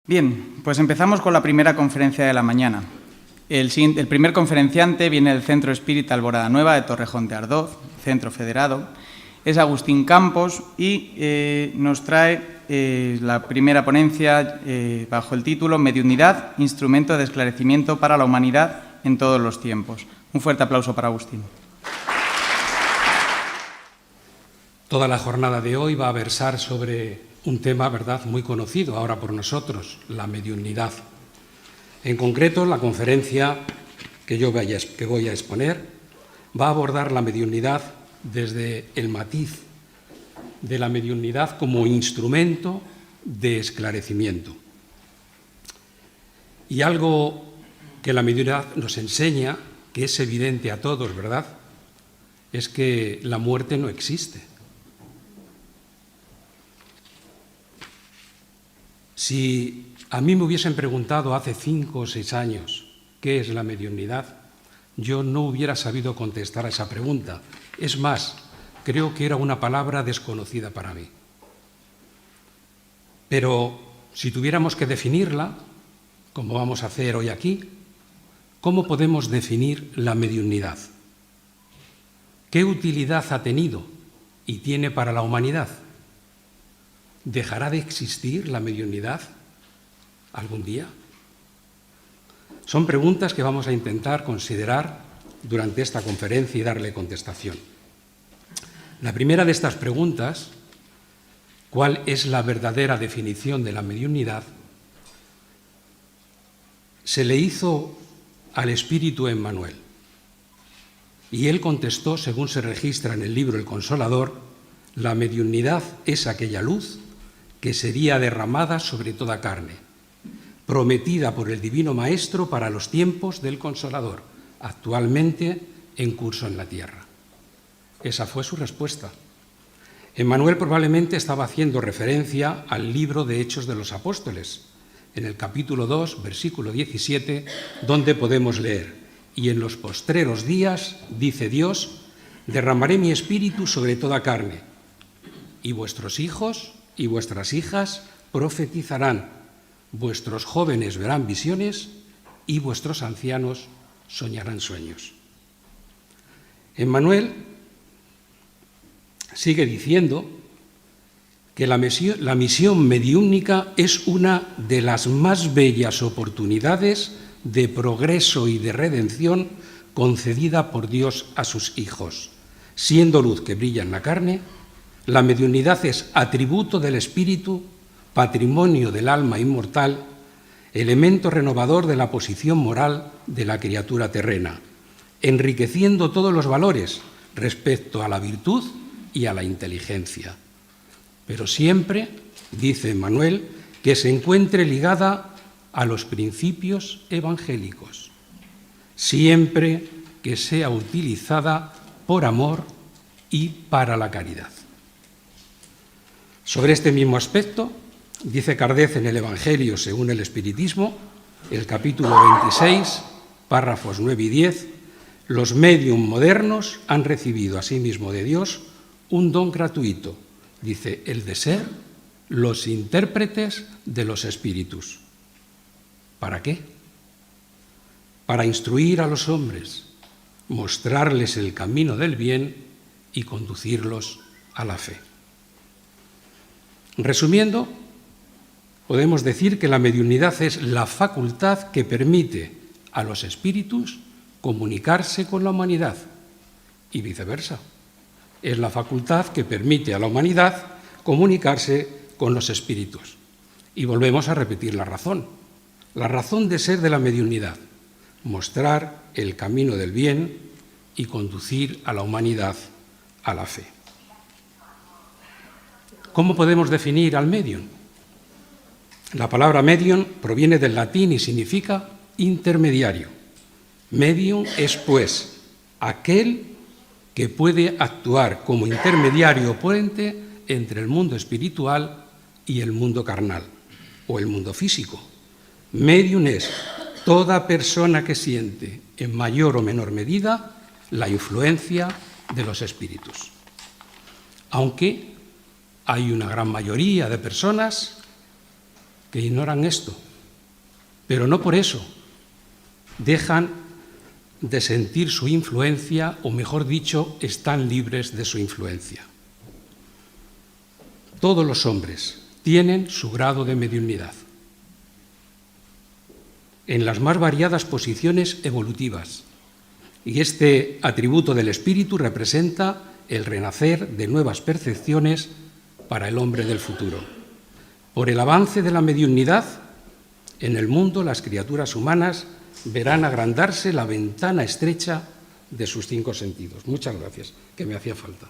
Bien, pues empezamos con la primera conferencia de la mañana. El primer conferenciante viene del Centro Espírita Alborada Nueva de Torrejón de Ardoz, Centro Federado. Es Agustín Campos y nos trae la primera ponencia bajo el título Mediunidad, instrumento de esclarecimiento para la humanidad en todos los tiempos. Un fuerte aplauso para Agustín. Toda la jornada de hoy va a versar sobre un tema, ¿verdad?, muy conocido ahora por nosotros, la mediunidad. En concreto, la conferencia que voy a exponer va a abordar la mediunidad desde el matiz de la mediunidad como instrumento de esclarecimiento. Y algo que la mediunidad nos enseña, que es evidente a todos, ¿verdad?, es que la muerte no existe. Si a mí me hubiesen preguntado hace 5 o 6 años qué es la mediunidad, yo no hubiera sabido contestar a esa pregunta. Es más, creo que era una palabra desconocida para mí. Pero si tuviéramos que definirla, como vamos a hacer hoy aquí, ¿cómo podemos definir la mediunidad? ¿Qué utilidad ha tenido y tiene para la humanidad? ¿Dejará de existir la mediunidad algún día? Son preguntas que vamos a intentar considerar durante esta conferencia y darle contestación. La primera de estas preguntas, ¿cuál es la verdadera definición de la mediunidad?, se le hizo al espíritu Emmanuel. Y él contestó, según se registra en el libro El Consolador, la mediunidad es aquella luz que sería derramada sobre toda carne, prometida por el Divino Maestro para los tiempos del Consolador, actualmente en curso en la tierra. Esa fue su respuesta. Emmanuel probablemente estaba haciendo referencia al libro de Hechos de los Apóstoles, en el capítulo 2, versículo 17, donde podemos leer: y en los postreros días, dice Dios, derramaré mi espíritu sobre toda carne, y vuestros hijos y vuestras hijas profetizarán, vuestros jóvenes verán visiones y vuestros ancianos soñarán sueños. Emmanuel sigue diciendo que la misión mediúnica es una de las más bellas oportunidades de progreso y de redención concedida por Dios a sus hijos. Siendo luz que brilla en la carne, la mediunidad es atributo del espíritu, patrimonio del alma inmortal, elemento renovador de la posición moral de la criatura terrena, enriqueciendo todos los valores respecto a la virtud y a la inteligencia. Pero siempre, dice Emmanuel, que se encuentre ligada a los principios evangélicos, siempre que sea utilizada por amor y para la caridad. Sobre este mismo aspecto, dice Kardec en el Evangelio según el Espiritismo, el capítulo 26, párrafos 9 y 10, los médium modernos han recibido asimismo de Dios un don gratuito, dice, el de ser los intérpretes de los espíritus. ¿Para qué? Para instruir a los hombres, mostrarles el camino del bien y conducirlos a la fe. Resumiendo, podemos decir que la mediunidad es la facultad que permite a los espíritus comunicarse con la humanidad y viceversa. Es la facultad que permite a la humanidad comunicarse con los espíritus. Y volvemos a repetir la razón de ser de la mediunidad: mostrar el camino del bien y conducir a la humanidad a la fe. ¿Cómo podemos definir al medium? La palabra medium proviene del latín y significa intermediario. Medium es, pues, aquel que puede actuar como intermediario o puente entre el mundo espiritual y el mundo carnal, o el mundo físico. Medium es toda persona que siente, en mayor o menor medida, la influencia de los espíritus. Aunque hay una gran mayoría de personas que ignoran esto, pero no por eso dejan de sentir su influencia, o mejor dicho, están libres de su influencia. Todos los hombres tienen su grado de mediunidad, en las más variadas posiciones evolutivas, y este atributo del espíritu representa el renacer de nuevas percepciones para el hombre del futuro. Por el avance de la mediunidad, en el mundo las criaturas humanas verán agrandarse la ventana estrecha de sus 5 sentidos. Muchas gracias, que me hacía falta.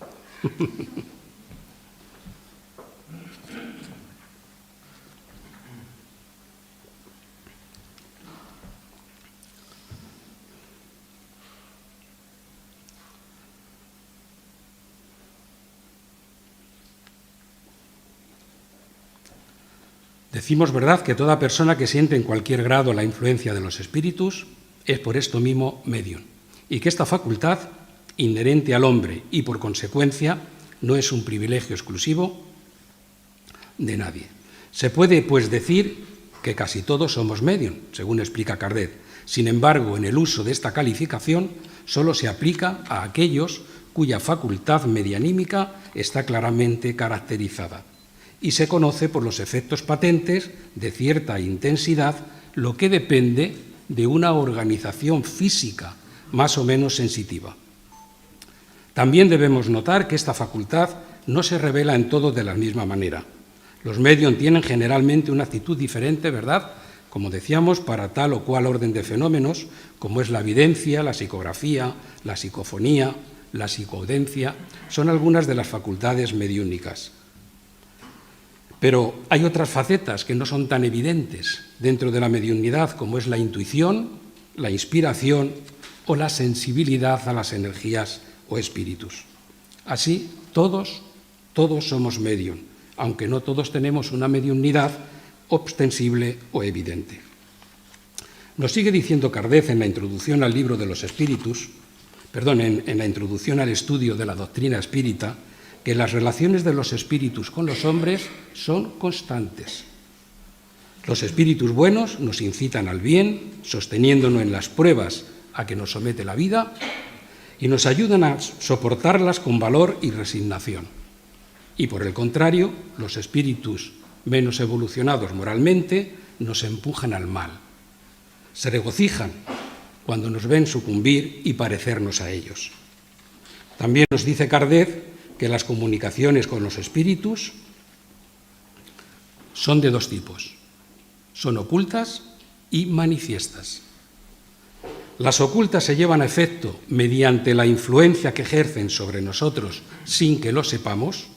Decimos, ¿verdad?, que toda persona que siente en cualquier grado la influencia de los espíritus es por esto mismo medium, y que esta facultad, inherente al hombre y por consecuencia, no es un privilegio exclusivo de nadie. Se puede, pues, decir que casi todos somos medium, según explica Kardec. Sin embargo, en el uso de esta calificación solo se aplica a aquellos cuya facultad medianímica está claramente caracterizada y se conoce por los efectos patentes de cierta intensidad, lo que depende de una organización física más o menos sensitiva. También debemos notar que esta facultad no se revela en todos de la misma manera. Los medium tienen generalmente una actitud diferente, ¿verdad?, como decíamos, para tal o cual orden de fenómenos, como es la evidencia, la psicografía, la psicofonía, la psicodencia, son algunas de las facultades mediúnicas. Pero hay otras facetas que no son tan evidentes dentro de la mediunidad, como es la intuición, la inspiración o la sensibilidad a las energías o espíritus. Así, todos somos medium, aunque no todos tenemos una mediunidad ostensible o evidente. Nos sigue diciendo Kardec en la introducción al libro de los espíritus, en la introducción al estudio de la doctrina espírita, que las relaciones de los espíritus con los hombres son constantes. Los espíritus buenos nos incitan al bien, sosteniéndonos en las pruebas a que nos somete la vida, y nos ayudan a soportarlas con valor y resignación. Y por el contrario, los espíritus menos evolucionados moralmente nos empujan al mal. Se regocijan cuando nos ven sucumbir y parecernos a ellos. También nos dice Kardec que las comunicaciones con los espíritus son de 2 tipos. Son ocultas y manifiestas. Las ocultas se llevan a efecto mediante la influencia que ejercen sobre nosotros sin que lo sepamos,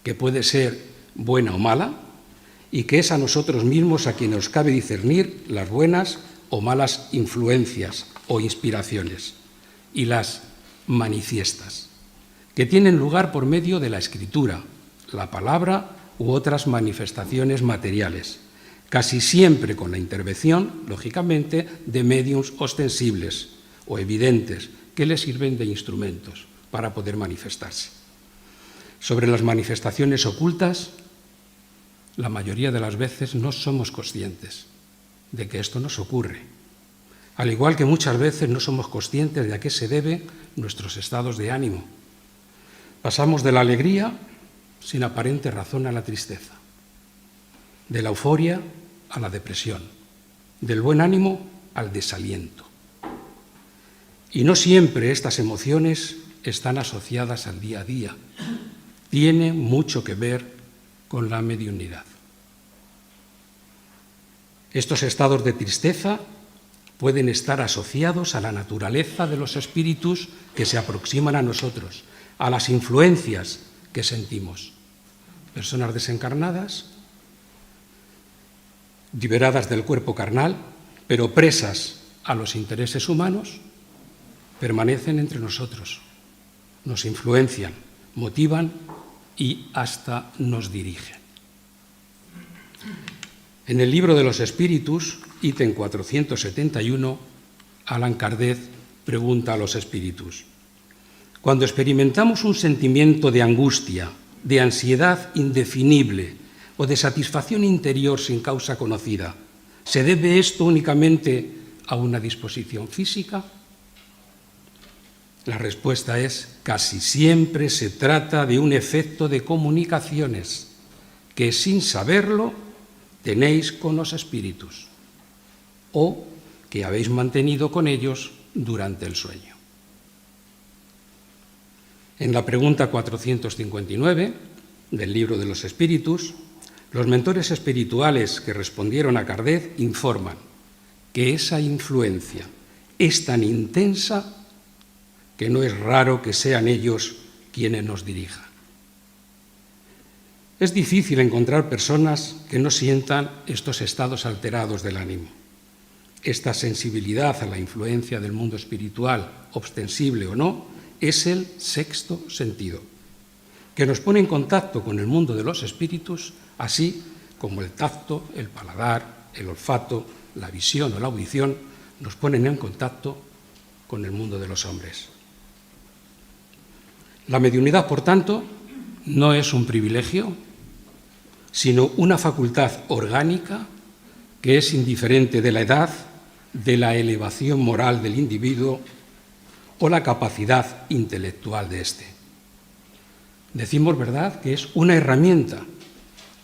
que puede ser buena o mala, y que es a nosotros mismos a quienes nos cabe discernir las buenas o malas influencias o inspiraciones, y las manifiestas, que tienen lugar por medio de la escritura, la palabra u otras manifestaciones materiales, casi siempre con la intervención, lógicamente, de médiums ostensibles o evidentes que les sirven de instrumentos para poder manifestarse. Sobre las manifestaciones ocultas, la mayoría de las veces no somos conscientes de que esto nos ocurre, al igual que muchas veces no somos conscientes de a qué se debe nuestros estados de ánimo. Pasamos de la alegría sin aparente razón a la tristeza, de la euforia a la depresión, del buen ánimo al desaliento. Y no siempre estas emociones están asociadas al día a día. Tiene mucho que ver con la mediunidad. Estos estados de tristeza pueden estar asociados a la naturaleza de los espíritus que se aproximan a nosotros, a las influencias que sentimos. Personas desencarnadas, liberadas del cuerpo carnal, pero presas a los intereses humanos, permanecen entre nosotros, nos influencian, motivan y hasta nos dirigen. En el libro de los espíritus, ítem 471, Allan Kardec pregunta a los espíritus: cuando experimentamos un sentimiento de angustia, de ansiedad indefinible o de satisfacción interior sin causa conocida? ¿Se debe esto únicamente a una disposición física? La respuesta es: casi siempre se trata de un efecto de comunicaciones que, sin saberlo, tenéis con los espíritus o que habéis mantenido con ellos durante el sueño. En la pregunta 459 del Libro de los Espíritus, los mentores espirituales que respondieron a Kardec informan que esa influencia es tan intensa que no es raro que sean ellos quienes nos dirijan. Es difícil encontrar personas que no sientan estos estados alterados del ánimo. Esta sensibilidad a la influencia del mundo espiritual, ostensible o no, es el sexto sentido, que nos pone en contacto con el mundo de los espíritus, así como el tacto, el paladar, el olfato, la visión o la audición nos ponen en contacto con el mundo de los hombres. La mediunidad, por tanto, no es un privilegio, sino una facultad orgánica que es indiferente de la edad, de la elevación moral del individuo o la capacidad intelectual de éste. Decimos, ¿verdad?, que es una herramienta,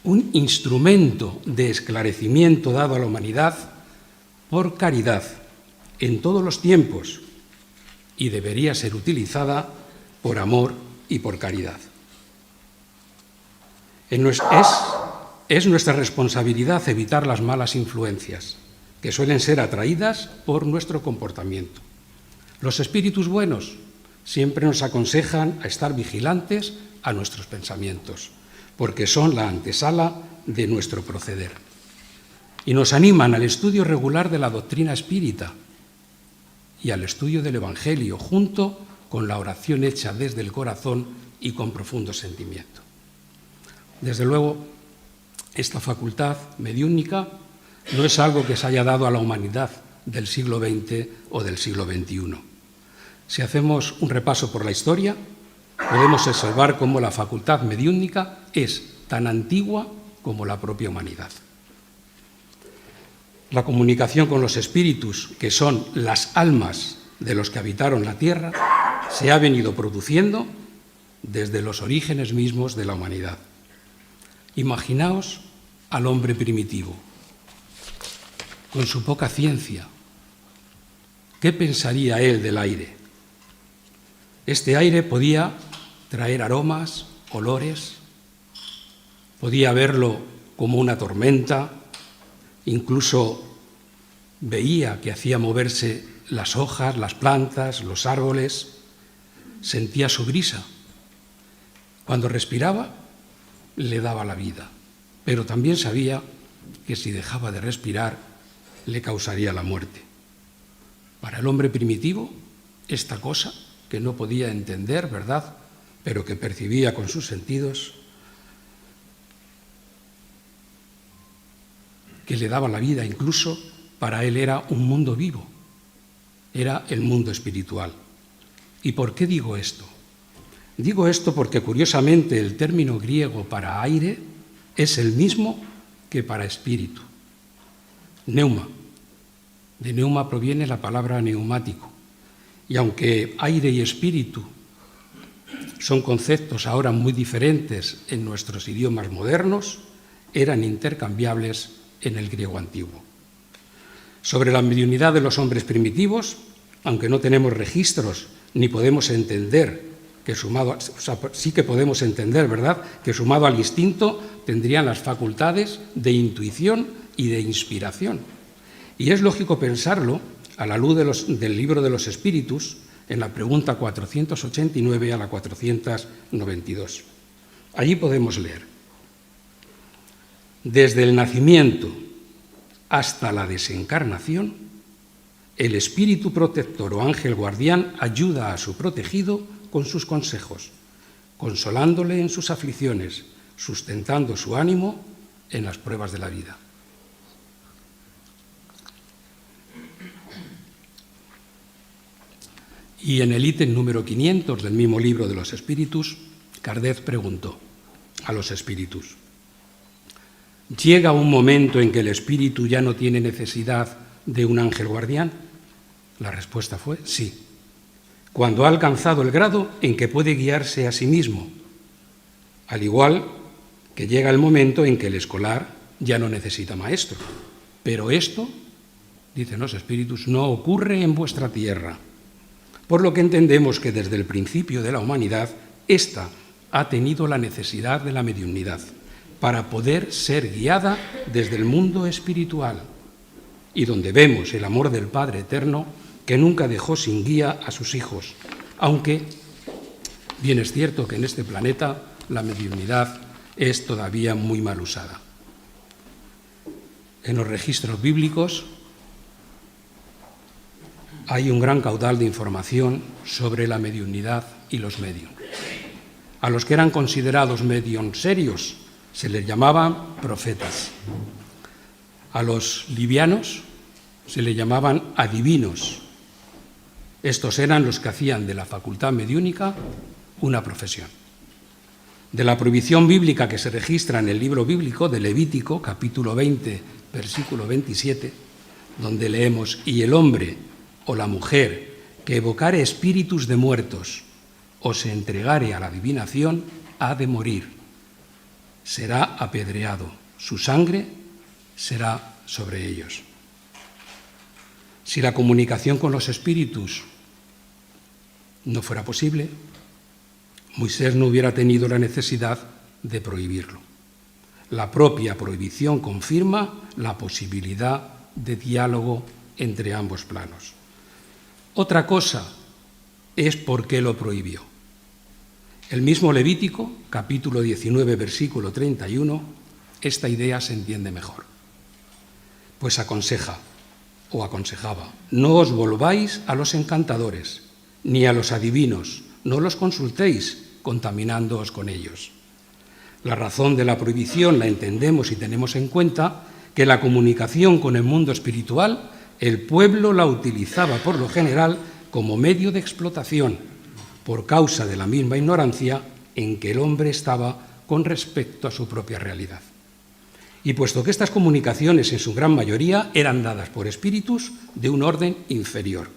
un instrumento de esclarecimiento dado a la humanidad por caridad en todos los tiempos y debería ser utilizada por amor y por caridad. Es nuestra responsabilidad evitar las malas influencias, que suelen ser atraídas por nuestro comportamiento. Los espíritus buenos siempre nos aconsejan a estar vigilantes a nuestros pensamientos, porque son la antesala de nuestro proceder. Y nos animan al estudio regular de la doctrina espírita y al estudio del Evangelio, junto con la oración hecha desde el corazón y con profundo sentimiento. Desde luego, esta facultad mediúnica no es algo que se haya dado a la humanidad del siglo XX o del siglo XXI. Si hacemos un repaso por la historia, podemos observar cómo la facultad mediúnica es tan antigua como la propia humanidad. La comunicación con los espíritus, que son las almas de los que habitaron la tierra, se ha venido produciendo desde los orígenes mismos de la humanidad. Imaginaos al hombre primitivo, con su poca ciencia. ¿Qué pensaría él del aire? Este aire podía traer aromas, olores, podía verlo como una tormenta, incluso veía que hacía moverse las hojas, las plantas, los árboles, sentía su brisa. Cuando respiraba, le daba la vida, pero también sabía que si dejaba de respirar, le causaría la muerte. Para el hombre primitivo, esta cosa que no podía entender, ¿verdad?, pero que percibía con sus sentidos, que le daba la vida, incluso para él era un mundo vivo, era el mundo espiritual. ¿Y por qué digo esto? Digo esto porque, curiosamente, el término griego para aire es el mismo que para espíritu. Neuma. De neuma proviene la palabra neumático. Y aunque aire y espíritu son conceptos ahora muy diferentes en nuestros idiomas modernos, eran intercambiables en el griego antiguo. Sobre la mediunidad de los hombres primitivos, aunque no tenemos registros ni podemos entender sí que podemos entender, ¿verdad?, que sumado al instinto tendrían las facultades de intuición y de inspiración. Y es lógico pensarlo a la luz del Libro de los Espíritus, en la pregunta 489 a la 492. Allí podemos leer: desde el nacimiento hasta la desencarnación, el espíritu protector o ángel guardián ayuda a su protegido con sus consejos, consolándole en sus aflicciones, sustentando su ánimo en las pruebas de la vida. Y en el ítem número 500 del mismo Libro de los Espíritus, Kardec preguntó a los espíritus: ¿Llega un momento en que el espíritu ya no tiene necesidad de un ángel guardián? La respuesta fue sí, cuando ha alcanzado el grado en que puede guiarse a sí mismo, al igual que llega el momento en que el escolar ya no necesita maestro. Pero esto, dicen los espíritus, no ocurre en vuestra tierra, por lo que entendemos que desde el principio de la humanidad, ésta ha tenido la necesidad de la mediunidad para poder ser guiada desde el mundo espiritual, y donde vemos el amor del Padre Eterno que nunca dejó sin guía a sus hijos, aunque bien es cierto que en este planeta la mediunidad es todavía muy mal usada. En los registros bíblicos hay un gran caudal de información sobre la mediunidad y los medium. A los que eran considerados medium serios se les llamaban profetas. A los livianos se les llamaban adivinos. Estos eran los que hacían de la facultad mediúnica una profesión. De la prohibición bíblica que se registra en el libro bíblico de Levítico, capítulo 20, versículo 27, donde leemos: «Y el hombre o la mujer que evocare espíritus de muertos o se entregare a la adivinación ha de morir. Será apedreado, su sangre será sobre ellos». Si la comunicación con los espíritus no fuera posible, Moisés no hubiera tenido la necesidad de prohibirlo. La propia prohibición confirma la posibilidad de diálogo entre ambos planos. Otra cosa es por qué lo prohibió. El mismo Levítico, capítulo 19, versículo 31, esta idea se entiende mejor. Pues aconseja, o aconsejaba: no os volváis a los encantadores, ni a los adivinos, no los consultéis, contaminándoos con ellos. La razón de la prohibición la entendemos y tenemos en cuenta que la comunicación con el mundo espiritual, el pueblo la utilizaba por lo general como medio de explotación, por causa de la misma ignorancia en que el hombre estaba con respecto a su propia realidad. Y puesto que estas comunicaciones en su gran mayoría eran dadas por espíritus de un orden inferior,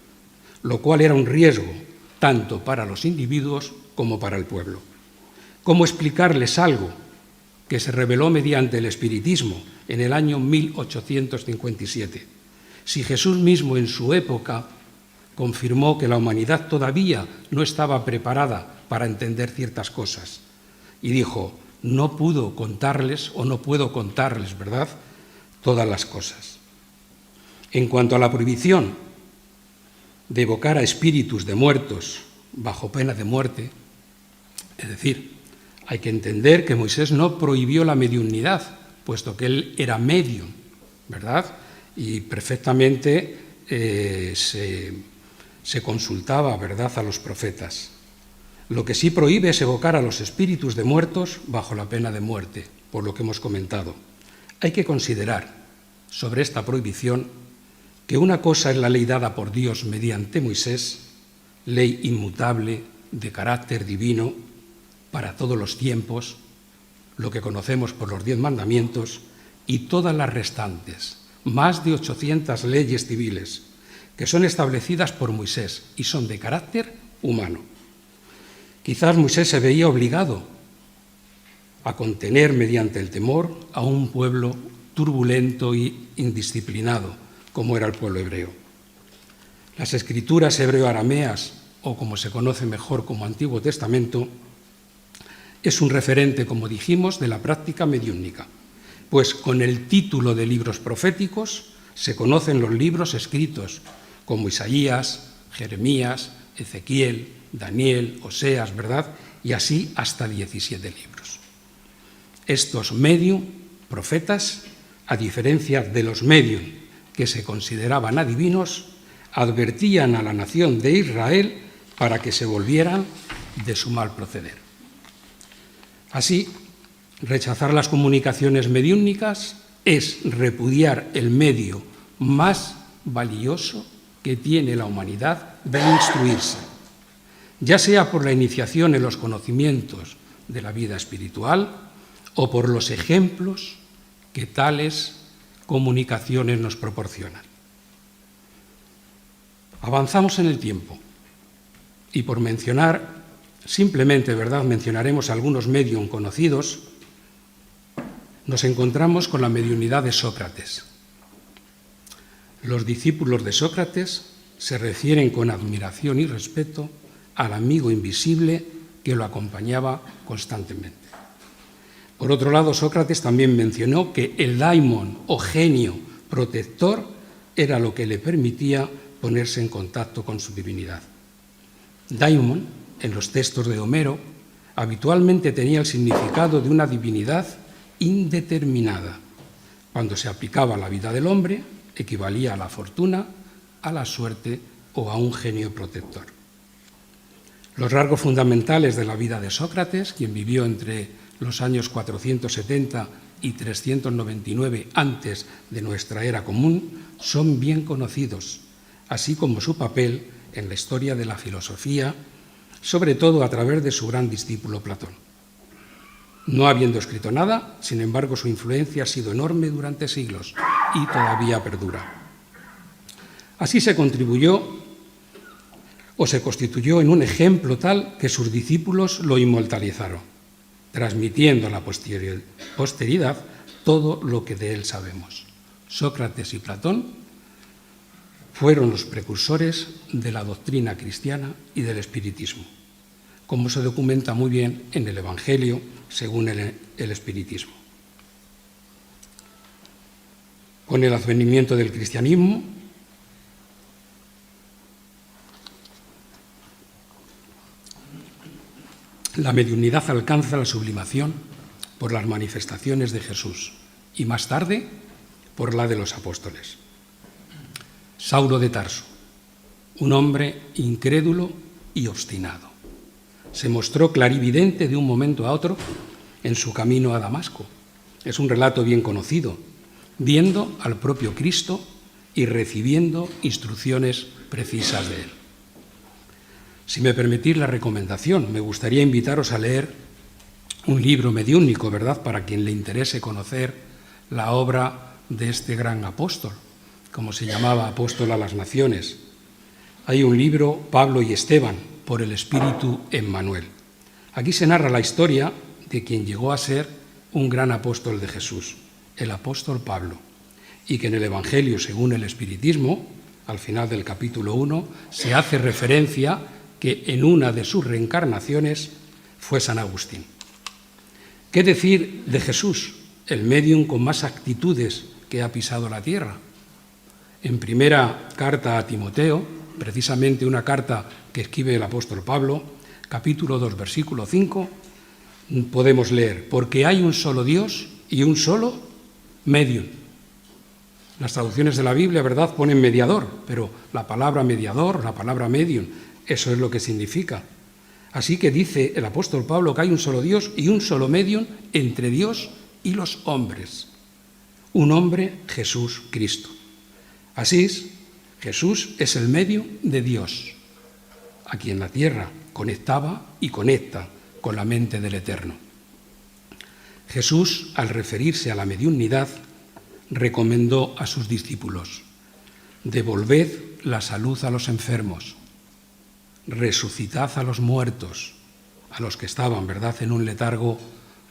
lo cual era un riesgo tanto para los individuos como para el pueblo. ¿Cómo explicarles algo que se reveló mediante el espiritismo en el año 1857, si Jesús mismo en su época confirmó que la humanidad todavía no estaba preparada para entender ciertas cosas y dijo: no pudo contarles o no puedo contarles, ¿verdad?, todas las cosas? En cuanto a la prohibición de evocar a espíritus de muertos bajo pena de muerte, es decir, hay que entender que Moisés no prohibió la mediunidad, puesto que él era medium, ¿verdad? Y perfectamente se consultaba, ¿verdad?, a los profetas. Lo que sí prohíbe es evocar a los espíritus de muertos bajo la pena de muerte, por lo que hemos comentado. Hay que considerar sobre esta prohibición que una cosa es la ley dada por Dios mediante Moisés, ley inmutable de carácter divino para todos los tiempos, lo que conocemos por los 10 mandamientos, y todas las restantes, más de 800 leyes civiles, que son establecidas por Moisés y son de carácter humano. Quizás Moisés se veía obligado a contener mediante el temor a un pueblo turbulento y indisciplinado, como era el pueblo hebreo. Las escrituras hebreo-arameas, o como se conoce mejor como Antiguo Testamento, es un referente, como dijimos, de la práctica mediúnica, pues con el título de libros proféticos se conocen los libros escritos como Isaías, Jeremías, Ezequiel, Daniel, Oseas, ¿verdad?, y así hasta 17 libros. Estos medium, profetas, a diferencia de los medium que se consideraban adivinos, advertían a la nación de Israel para que se volvieran de su mal proceder. Así, rechazar las comunicaciones mediúnicas es repudiar el medio más valioso que tiene la humanidad de instruirse, ya sea por la iniciación en los conocimientos de la vida espiritual o por los ejemplos que tales comunicaciones nos proporcionan. Avanzamos en el tiempo y por mencionar, simplemente, ¿verdad?, mencionaremos algunos medium conocidos, nos encontramos con la mediunidad de Sócrates. Los discípulos de Sócrates se refieren con admiración y respeto al amigo invisible que lo acompañaba constantemente. Por otro lado, Sócrates también mencionó que el daimon o genio protector era lo que le permitía ponerse en contacto con su divinidad. Daimon, en los textos de Homero, habitualmente tenía el significado de una divinidad indeterminada. Cuando se aplicaba a la vida del hombre, equivalía a la fortuna, a la suerte o a un genio protector. Los rasgos fundamentales de la vida de Sócrates, quien vivió entre los años 470 y 399 antes de nuestra era común, son bien conocidos, así como su papel en la historia de la filosofía, sobre todo a través de su gran discípulo Platón. No habiendo escrito nada, sin embargo, su influencia ha sido enorme durante siglos y todavía perdura. Así se constituyó en un ejemplo tal que sus discípulos lo inmortalizaron, transmitiendo a la posteridad todo lo que de él sabemos. Sócrates y Platón fueron los precursores de la doctrina cristiana y del espiritismo, como se documenta muy bien en el Evangelio según el espiritismo. Con el advenimiento del cristianismo, la mediunidad alcanza la sublimación por las manifestaciones de Jesús y más tarde por la de los apóstoles. Saulo de Tarso, un hombre incrédulo y obstinado, se mostró clarividente de un momento a otro en su camino a Damasco. Es un relato bien conocido, viendo al propio Cristo y recibiendo instrucciones precisas de él. Si me permitís la recomendación, me gustaría invitaros a leer un libro mediúnico, ¿verdad?, para quien le interese conocer la obra de este gran apóstol, como se llamaba, apóstol a las naciones. Hay un libro, Pablo y Esteban, por el Espíritu Emmanuel. Aquí se narra la historia de quien llegó a ser un gran apóstol de Jesús, el apóstol Pablo, y que en el Evangelio, según el Espiritismo, al final del capítulo 1, se hace referencia que en una de sus reencarnaciones fue San Agustín. ¿Qué decir de Jesús, el médium con más actitudes que ha pisado la tierra? En primera carta a Timoteo, precisamente una carta que escribe el apóstol Pablo, capítulo 2, versículo 5, podemos leer: porque hay un solo Dios y un solo medium. Las traducciones de la Biblia, ¿verdad?, ponen mediador, pero la palabra mediador, la palabra medium, eso es lo que significa. Así que dice el apóstol Pablo que hay un solo Dios y un solo medium entre Dios y los hombres. Un hombre, Jesús Cristo. Así es, Jesús es el medio de Dios, aquí en la tierra conectaba y conecta con la mente del Eterno. Jesús, al referirse a la mediunidad, recomendó a sus discípulos: devolved la salud a los enfermos, resucitad a los muertos, a los que estaban, ¿verdad?, en un letargo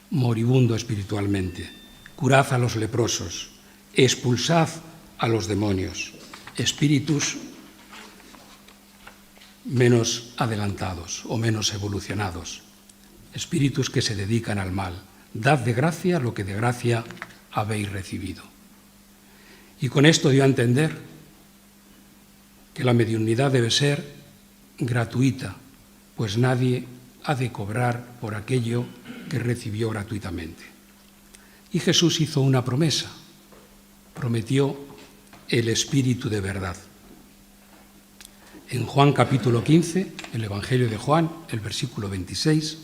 moribundo espiritualmente, curad a los leprosos, expulsad a los demonios, espíritus menos adelantados o menos evolucionados, espíritus que se dedican al mal. Dad de gracia lo que de gracia habéis recibido. Y con esto dio a entender que la mediunidad debe ser gratuita, pues nadie ha de cobrar por aquello que recibió gratuitamente. Y Jesús hizo una promesa, prometió el Espíritu de verdad. En Juan capítulo 15, el Evangelio de Juan, el versículo 26,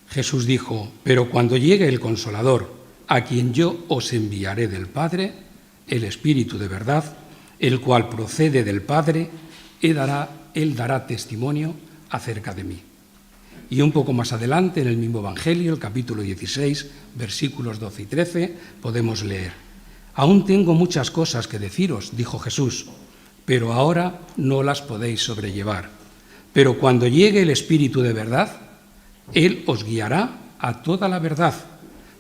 Jesús dijo: pero cuando llegue el Consolador, a quien yo os enviaré del Padre, el Espíritu de verdad, el cual procede del Padre, él dará testimonio acerca de mí. Y un poco más adelante, en el mismo Evangelio, el capítulo 16, versículos 12 y 13, podemos leer: «Aún tengo muchas cosas que deciros», dijo Jesús, «pero ahora no las podéis sobrellevar. Pero cuando llegue el Espíritu de verdad, Él os guiará a toda la verdad,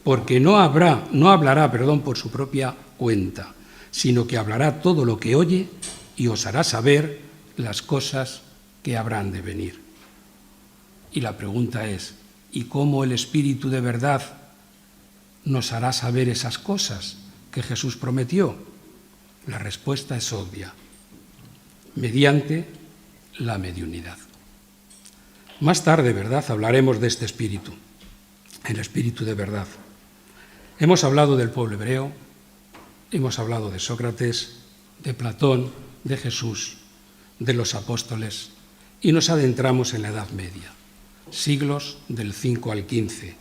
porque no hablará por su propia cuenta, sino que hablará todo lo que oye y os hará saber las cosas que habrán de venir». Y la pregunta es, ¿y cómo el Espíritu de verdad nos hará saber esas cosas que Jesús prometió? La respuesta es obvia: mediante la mediunidad. Más tarde, ¿verdad?, hablaremos de este Espíritu, el Espíritu de verdad. Hemos hablado del pueblo hebreo, hemos hablado de Sócrates, de Platón, de Jesús, de los apóstoles, y nos adentramos en la Edad Media, siglos del 5 al 15.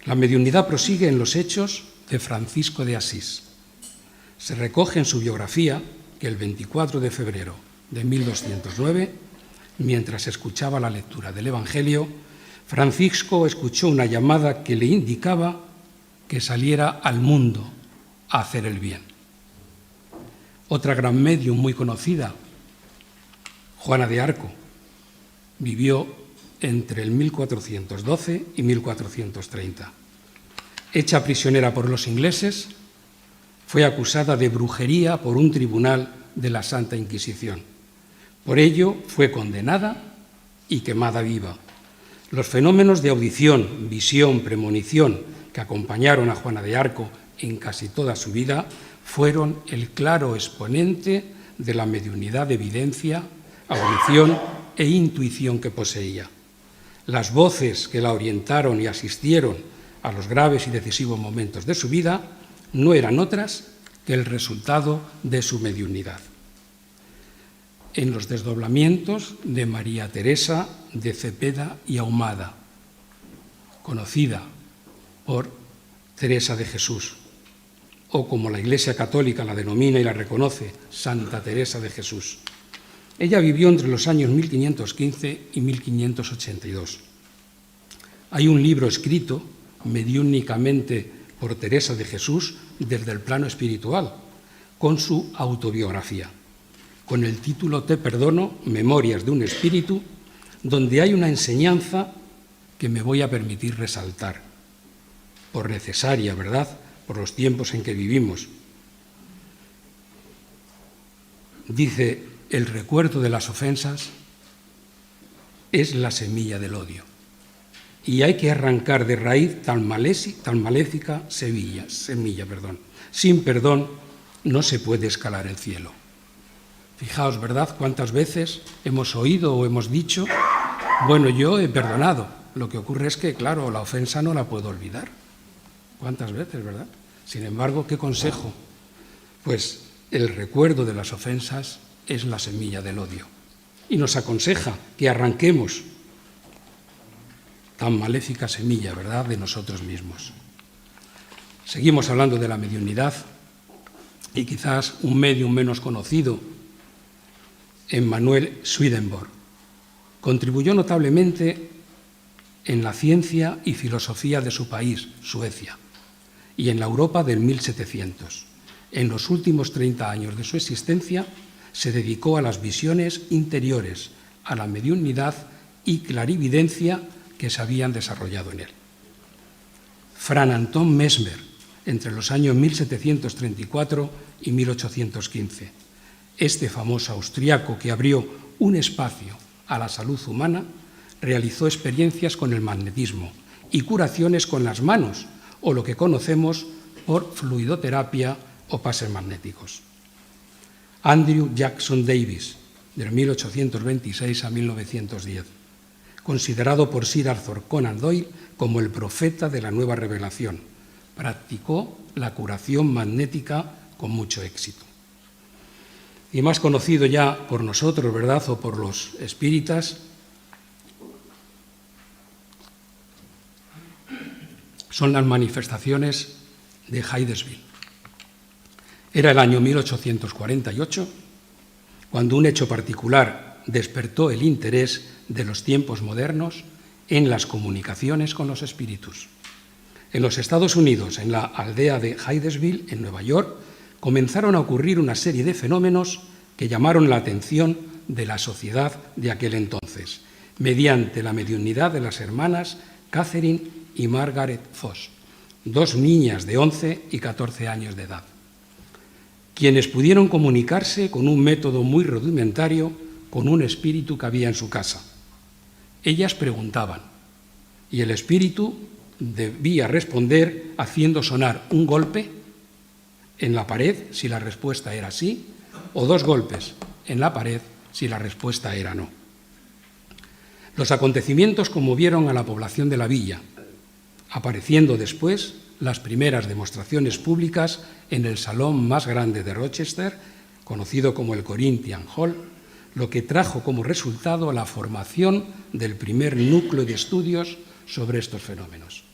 La mediunidad prosigue en los Hechos de Francisco de Asís. Se recoge en su biografía que el 24 de febrero de 1209, mientras escuchaba la lectura del Evangelio, Francisco escuchó una llamada que le indicaba que saliera al mundo a hacer el bien. Otra gran medium muy conocida, Juana de Arco, vivió entre el 1412 y 1430. Hecha prisionera por los ingleses, fue acusada de brujería por un tribunal de la Santa Inquisición. Por ello fue condenada y quemada viva. Los fenómenos de audición, visión, premonición que acompañaron a Juana de Arco en casi toda su vida fueron el claro exponente de la mediunidad de evidencia, audición e intuición que poseía. Las voces que la orientaron y asistieron a los graves y decisivos momentos de su vida no eran otras que el resultado de su mediunidad. En los desdoblamientos de María Teresa de Cepeda y Ahumada, conocida por Teresa de Jesús, o como la Iglesia Católica la denomina y la reconoce, Santa Teresa de Jesús. Ella vivió entre los años 1515 y 1582. Hay un libro escrito mediúnicamente por Teresa de Jesús desde el plano espiritual, con su autobiografía, con el título Te perdono, Memorias de un espíritu, donde hay una enseñanza que me voy a permitir resaltar, por necesaria, ¿verdad?, por los tiempos en que vivimos. Dice: el recuerdo de las ofensas es la semilla del odio, y hay que arrancar de raíz tan maléfica semilla. Sin perdón no se puede escalar el cielo. Fijaos, ¿verdad?, cuántas veces hemos oído o hemos dicho: bueno, yo he perdonado. Lo que ocurre es que, claro, la ofensa no la puedo olvidar. ¿Cuántas veces, verdad? Sin embargo, ¿qué consejo? Pues el recuerdo de las ofensas es la semilla del odio. Y nos aconseja que arranquemos tan maléfica semilla, ¿verdad?, de nosotros mismos. Seguimos hablando de la mediunidad y quizás un medium menos conocido, Emanuel Swedenborg, contribuyó notablemente en la ciencia y filosofía de su país, Suecia, y en la Europa del 1700. En los últimos 30 años de su existencia se dedicó a las visiones interiores, a la mediunidad y clarividencia que se habían desarrollado en él. Fran Anton Mesmer, entre los años 1734 y 1815. Este famoso austriaco que abrió un espacio a la salud humana, realizó experiencias con el magnetismo y curaciones con las manos, o lo que conocemos por fluidoterapia o pases magnéticos. Andrew Jackson Davis, de 1826 a 1910, considerado por Sir Arthur Conan Doyle como el profeta de la nueva revelación, practicó la curación magnética con mucho éxito. Y más conocido ya por nosotros, ¿verdad?, o por los espíritas, son las manifestaciones de Hydesville. Era el año 1848 cuando un hecho particular despertó el interés de los tiempos modernos en las comunicaciones con los espíritus. En los Estados Unidos, en la aldea de Hydesville, en Nueva York, comenzaron a ocurrir una serie de fenómenos que llamaron la atención de la sociedad de aquel entonces, mediante la mediunidad de las hermanas Catherine y Margaret Foss, dos niñas de 11 y 14 años de edad, quienes pudieron comunicarse con un método muy rudimentario con un espíritu que había en su casa. Ellas preguntaban y el espíritu debía responder haciendo sonar un golpe en la pared si la respuesta era sí, o dos golpes en la pared si la respuesta era no. Los acontecimientos conmovieron a la población de la villa, apareciendo después las primeras demostraciones públicas en el salón más grande de Rochester, conocido como el Corinthian Hall, lo que trajo como resultado la formación del primer núcleo de estudios sobre estos fenómenos.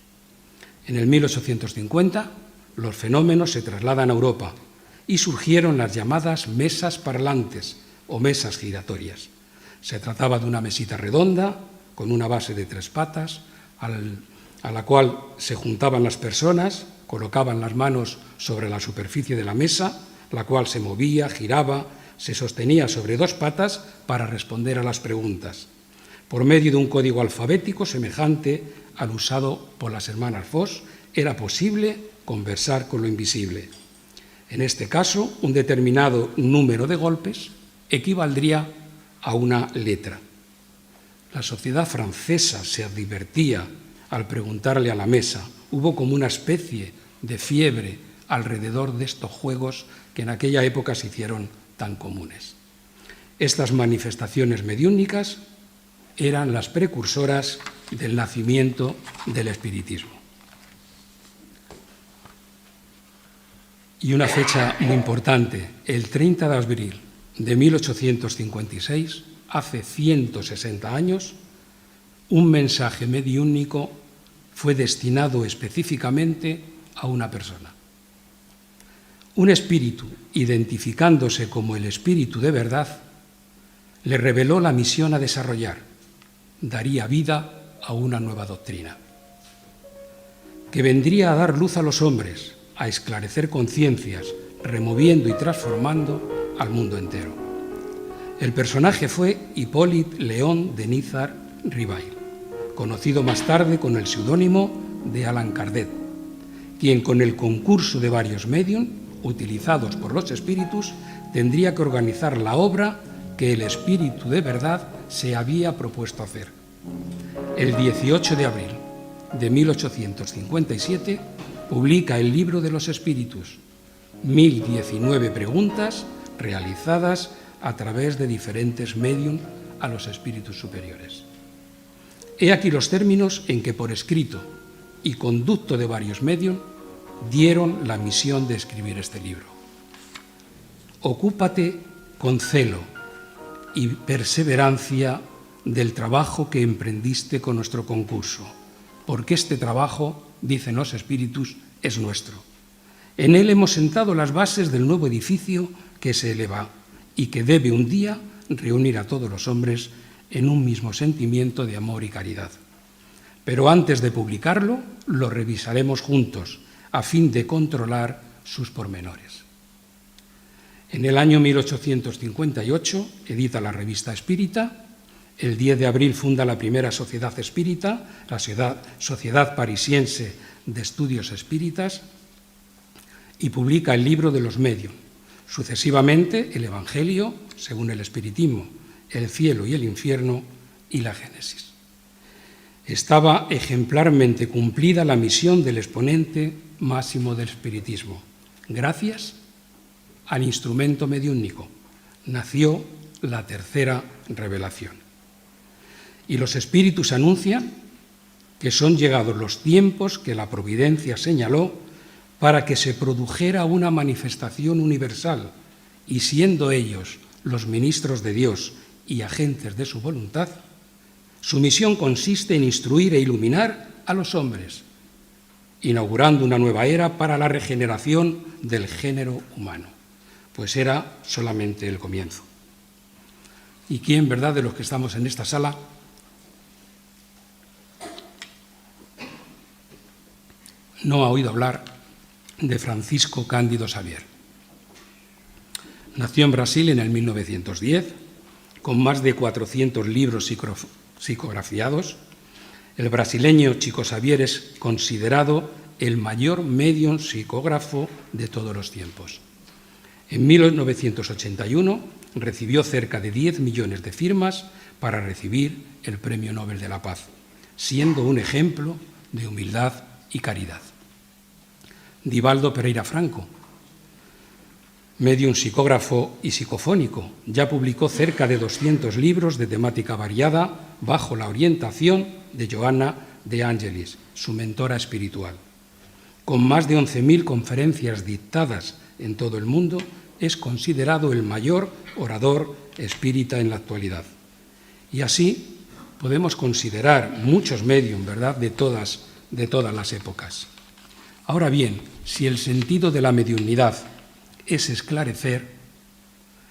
En el 1850, los fenómenos se trasladan a Europa y surgieron las llamadas mesas parlantes o mesas giratorias. Se trataba de una mesita redonda con una base de 3 patas, a la cual se juntaban las personas, colocaban las manos sobre la superficie de la mesa, la cual se movía, giraba, se sostenía sobre 2 patas para responder a las preguntas, por medio de un código alfabético semejante al usado por las hermanas Foss. Era posible conversar con lo invisible. En este caso, un determinado número de golpes equivaldría a una letra. La sociedad francesa se divertía al preguntarle a la mesa. Hubo como una especie de fiebre alrededor de estos juegos que en aquella época se hicieron tan comunes. Estas manifestaciones mediúnicas eran las precursoras del nacimiento del espiritismo. Y una fecha muy importante, el 30 de abril de 1856, hace 160 años, un mensaje mediúnico fue destinado específicamente a una persona. Un espíritu, identificándose como el espíritu de verdad, le reveló la misión a desarrollar. Daría vida a una nueva doctrina, que vendría a dar luz a los hombres, a esclarecer conciencias, removiendo y transformando al mundo entero. El personaje fue Hippolyte Léon de Nizar-Ribail, conocido más tarde con el seudónimo de Allan Kardec, quien con el concurso de varios médium utilizados por los espíritus tendría que organizar la obra que el espíritu de verdad se había propuesto hacer. El 18 de abril de 1857 publica el Libro de los Espíritus, 1019 preguntas realizadas a través de diferentes médium a los espíritus superiores. He aquí los términos en que por escrito y conducto de varios médium dieron la misión de escribir este libro. Ocúpate con celo y perseverancia del trabajo que emprendiste con nuestro concurso, porque este trabajo, dicen los espíritus, es nuestro. En él hemos sentado las bases del nuevo edificio que se eleva y que debe un día reunir a todos los hombres en un mismo sentimiento de amor y caridad. Pero antes de publicarlo, lo revisaremos juntos, a fin de controlar sus pormenores. En el año 1858 edita la Revista Espírita. El 10 de abril funda la primera sociedad espírita, la Sociedad Parisiense de Estudios Espíritas, y publica el Libro de los Medium. Sucesivamente, el Evangelio, según el Espiritismo, el cielo y el infierno y la Génesis. Estaba ejemplarmente cumplida la misión del exponente máximo del espiritismo. Gracias al instrumento mediúnico nació la tercera revelación. Y los espíritus anuncian que son llegados los tiempos que la providencia señaló para que se produjera una manifestación universal, y siendo ellos los ministros de Dios y agentes de su voluntad, su misión consiste en instruir e iluminar a los hombres, inaugurando una nueva era para la regeneración del género humano, pues era solamente el comienzo. ¿Y quién, verdad, de los que estamos en esta sala no ha oído hablar de Francisco Cándido Xavier. Nació en Brasil en el 1910, con más de 400 libros psicografiados. El brasileño Chico Xavier es considerado el mayor medium psicógrafo de todos los tiempos. En 1981 recibió cerca de 10 millones de firmas para recibir el Premio Nobel de la Paz, siendo un ejemplo de humildad y caridad. Divaldo Pereira Franco, medium psicógrafo y psicofónico, ya publicó cerca de 200 libros de temática variada bajo la orientación de Johanna de Angelis, su mentora espiritual. Con más de 11.000 conferencias dictadas en todo el mundo, es considerado el mayor orador espírita en la actualidad. Y así podemos considerar muchos medium, ¿verdad?, de todas las épocas. Ahora bien, si el sentido de la mediunidad es esclarecer,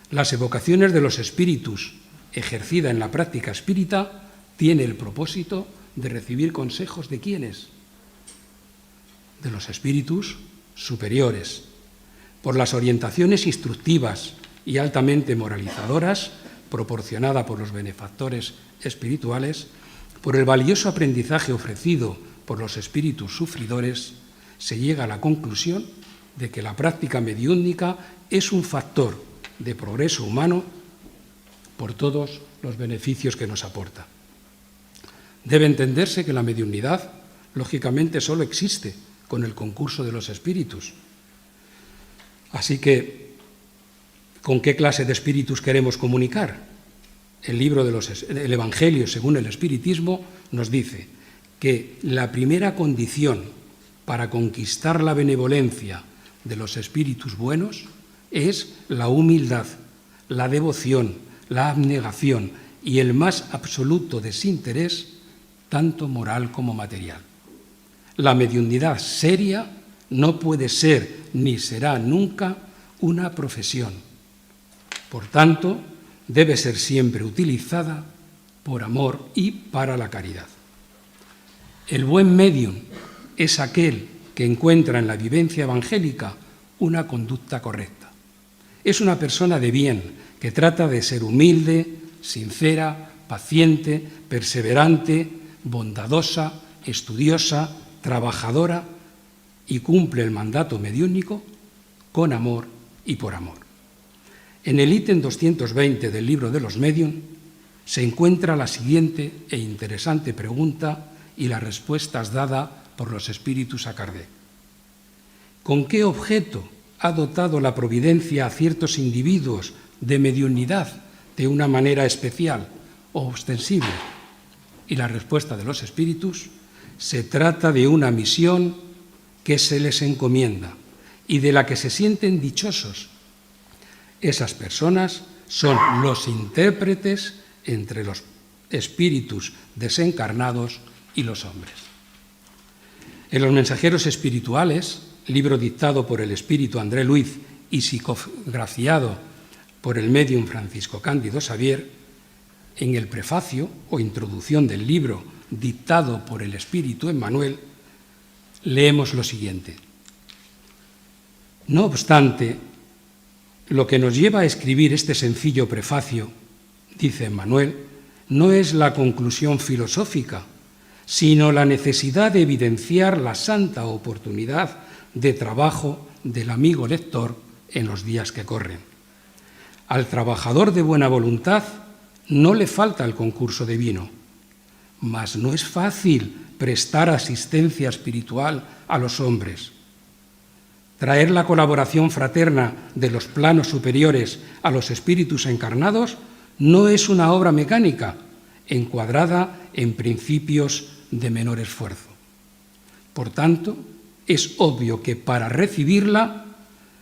las evocaciones de los espíritus ejercida en la práctica espírita tiene el propósito de recibir consejos ¿de quiénes? De los espíritus superiores, por las orientaciones instructivas y altamente moralizadoras proporcionada por los benefactores espirituales, por el valioso aprendizaje ofrecido por los espíritus sufridores, se llega a la conclusión de que la práctica mediúnica es un factor de progreso humano por todos los beneficios que nos aporta. Debe entenderse que la mediunidad, lógicamente, solo existe con el concurso de los espíritus. Así que, ¿con qué clase de espíritus queremos comunicar? El Evangelio, según el Espiritismo, nos dice que la primera condición para conquistar la benevolencia de los espíritus buenos es la humildad, la devoción, la abnegación y el más absoluto desinterés, tanto moral como material. La mediunidad seria no puede ser ni será nunca una profesión. Por tanto, debe ser siempre utilizada por amor y para la caridad. El buen medium es aquel que encuentra en la vivencia evangélica una conducta correcta. Es una persona de bien que trata de ser humilde, sincera, paciente, perseverante, bondadosa, estudiosa, trabajadora y cumple el mandato mediúnico con amor y por amor. En el ítem 220 del libro de los medium se encuentra la siguiente e interesante pregunta y las respuestas dadas por los espíritus a Kardec. ¿Con qué objeto ha dotado la providencia a ciertos individuos de mediunidad de una manera especial o ostensible? Y la respuesta de los espíritus: se trata de una misión que se les encomienda y de la que se sienten dichosos. Esas personas son los intérpretes entre los espíritus desencarnados y los hombres. En los mensajeros espirituales, libro dictado por el espíritu André Luiz y psicografiado por el médium Francisco Cándido Xavier, en el prefacio o introducción del libro dictado por el espíritu Emmanuel, leemos lo siguiente: no obstante, lo que nos lleva a escribir este sencillo prefacio, dice Emmanuel, no es la conclusión filosófica, sino la necesidad de evidenciar la santa oportunidad de trabajo del amigo lector en los días que corren. Al trabajador de buena voluntad no le falta el concurso divino, mas no es fácil prestar asistencia espiritual a los hombres. Traer la colaboración fraterna de los planos superiores a los espíritus encarnados no es una obra mecánica, encuadrada en principios de menor esfuerzo. Por tanto, es obvio que para recibirla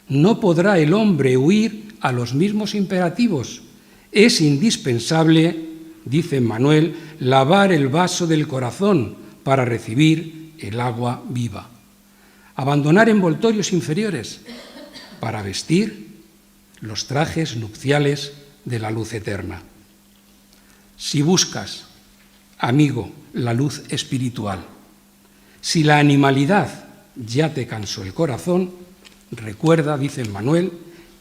no podrá el hombre huir a los mismos imperativos. Es indispensable, dice Emmanuel, lavar el vaso del corazón para recibir el agua viva. Abandonar envoltorios inferiores para vestir los trajes nupciales de la luz eterna. Si buscas, amigo, la luz espiritual, si la animalidad ya te cansó el corazón, recuerda, dice Emmanuel,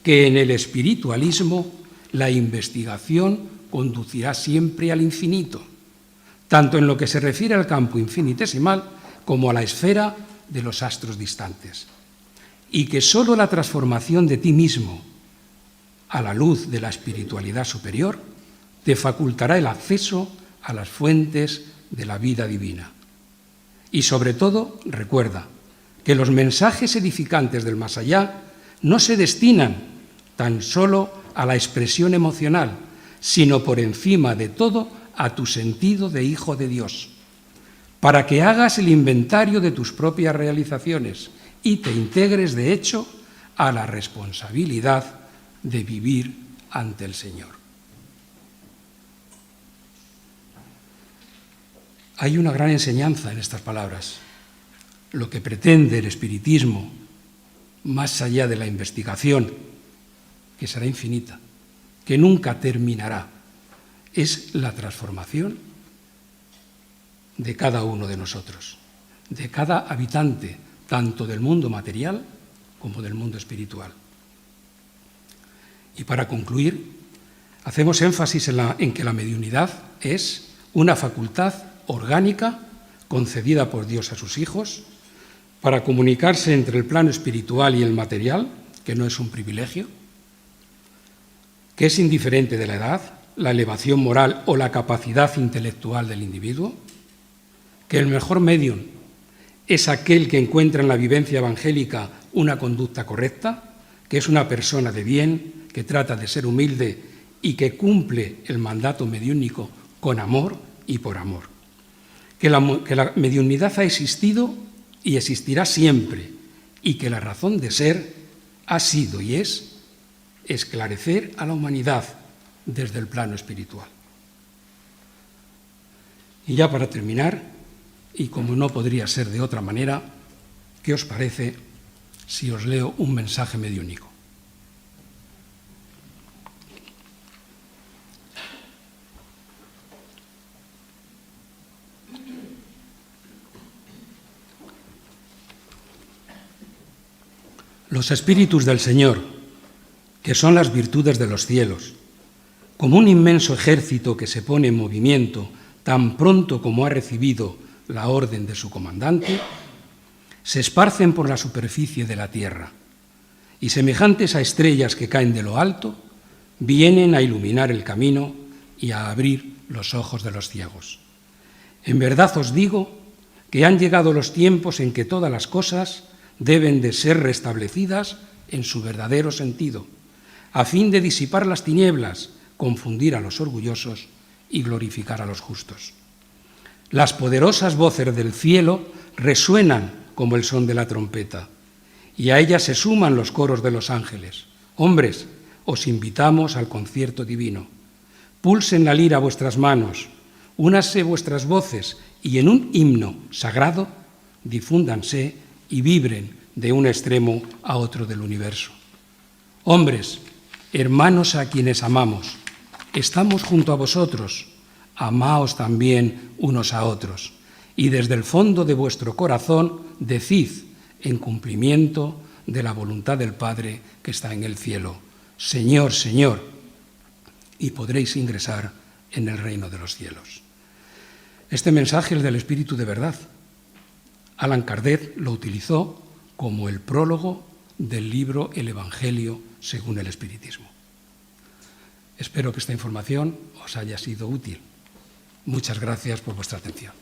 que en el espiritualismo la investigación conducirá siempre al infinito, tanto en lo que se refiere al campo infinitesimal como a la esfera de los astros distantes, y que sólo la transformación de ti mismo a la luz de la espiritualidad superior te facultará el acceso a las fuentes de la vida divina. Y sobre todo, recuerda que los mensajes edificantes del más allá no se destinan tan solo a la expresión emocional, sino por encima de todo a tu sentido de hijo de Dios, para que hagas el inventario de tus propias realizaciones y te integres, de hecho, a la responsabilidad de vivir ante el Señor. Hay una gran enseñanza en estas palabras. Lo que pretende el espiritismo, más allá de la investigación, que será infinita, que nunca terminará, es la transformación de cada uno de nosotros, de cada habitante, tanto del mundo material como del mundo espiritual. Y para concluir, hacemos énfasis en que la mediunidad es una facultad orgánica concedida por Dios a sus hijos para comunicarse entre el plano espiritual y el material, que no es un privilegio, que es indiferente de la edad, la elevación moral o la capacidad intelectual del individuo, que el mejor medium es aquel que encuentra en la vivencia evangélica una conducta correcta, que es una persona de bien, que trata de ser humilde y que cumple el mandato mediúnico con amor y por amor. Que la mediunidad ha existido y existirá siempre, y que la razón de ser ha sido y es esclarecer a la humanidad desde el plano espiritual. Y ya para terminar, y como no podría ser de otra manera, ¿qué os parece si os leo un mensaje mediúnico? Los espíritus del Señor, que son las virtudes de los cielos, como un inmenso ejército que se pone en movimiento tan pronto como ha recibido la orden de su comandante, se esparcen por la superficie de la tierra y, semejantes a estrellas que caen de lo alto, vienen a iluminar el camino y a abrir los ojos de los ciegos. En verdad os digo que han llegado los tiempos en que todas las cosas deben de ser restablecidas en su verdadero sentido, a fin de disipar las tinieblas, confundir a los orgullosos y glorificar a los justos. Las poderosas voces del cielo resuenan como el son de la trompeta, y a ellas se suman los coros de los ángeles. Hombres, os invitamos al concierto divino. Pulsen la lira vuestras manos, únanse vuestras voces, y en un himno sagrado difúndanse y vibren de un extremo a otro del universo. Hombres, hermanos a quienes amamos, estamos junto a vosotros, amaos también unos a otros, y desde el fondo de vuestro corazón decid, en cumplimiento de la voluntad del Padre que está en el cielo, Señor, Señor, y podréis ingresar en el reino de los cielos. Este mensaje es del Espíritu de verdad. Allan Kardec lo utilizó como el prólogo del libro El Evangelio según el Espiritismo. Espero que esta información os haya sido útil. Muchas gracias por vuestra atención.